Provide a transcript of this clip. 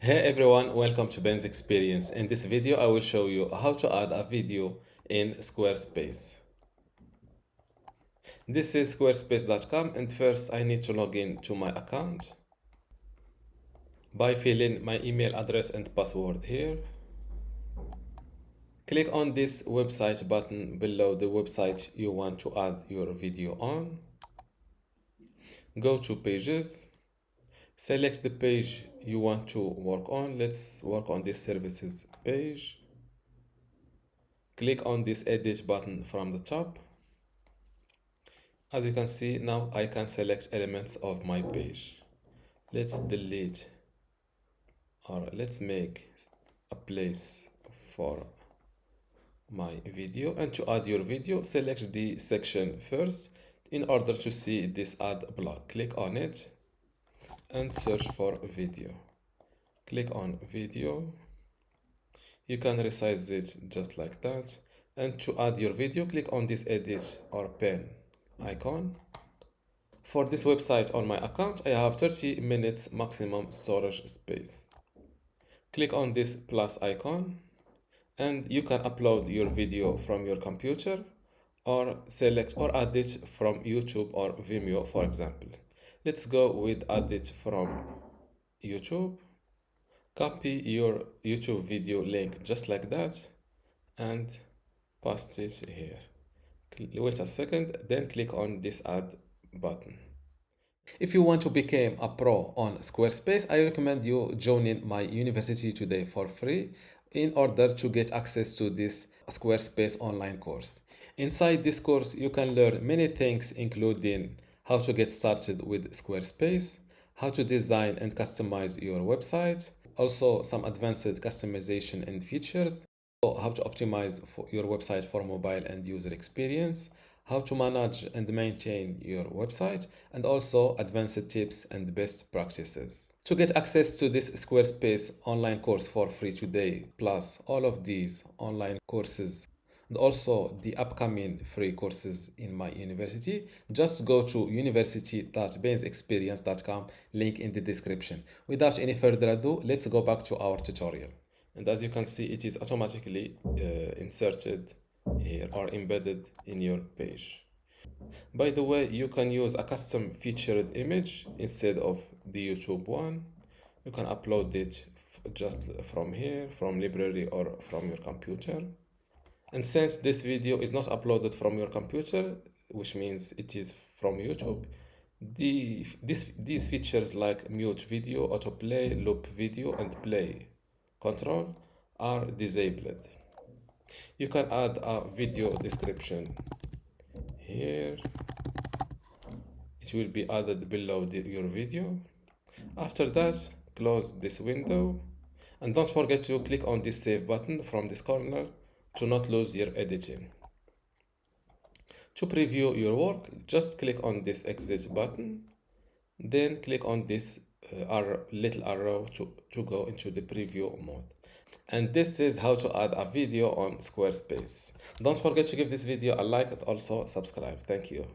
Hey everyone, welcome to Ben's Experience. In this video, I will show you how to add a video in Squarespace. This is squarespace.com, and first I need to log in to my account by filling my email address and password here. Click on this website button below the website you want to add your video on. Go to Pages. Select the page you want to work on. Let's work on this services page. Click on this edit button from the top. As you can see, now I can select elements of my page. Let's delete, or let's make a place for my video. And to add your video, select the section first in order to see this add block. Click on it and search for video. Click on video. You can resize it just like that. And to add your video, click on this edit or pen icon. For this website on my account, I have 30 minutes maximum storage space. Click on this plus icon and you can upload your video from your computer or select or add it from YouTube or Vimeo, for example. Let's go with add it from YouTube. Copy your YouTube video link just like that and paste it here. Wait a second, then click on this add button. If you want to become a pro on Squarespace, I recommend you joining my university today for free in order to get access to this Squarespace online course. Inside this course, you can learn many things, including how to get started with Squarespace, how to design and customize your website, also some advanced customization and features, how to optimize your website for mobile and user experience, how to manage and maintain your website, and also advanced tips and best practices. To get access to this Squarespace online course for free today, plus all of these online courses and also the upcoming free courses in my university, just go to university.bensexperience.com, link in the description. Without any further ado, let's go back to our tutorial. And as you can see, it is automatically inserted here or embedded in your page. By the way, you can use a custom featured image instead of the YouTube one. You can upload it just from here, from library or from your computer. And since this video is not uploaded from your computer, which means it is from YouTube, these features like mute video, autoplay, loop video, and play control are disabled. You can add a video description here. It will be added below your video. After that, close this window and don't forget to click on this save button from this corner to not lose your editing. To preview your work, just click on this exit button, then click on this little arrow to go into the preview mode. And this is how to add a video on Squarespace. Don't forget to give this video a like and also subscribe. Thank you.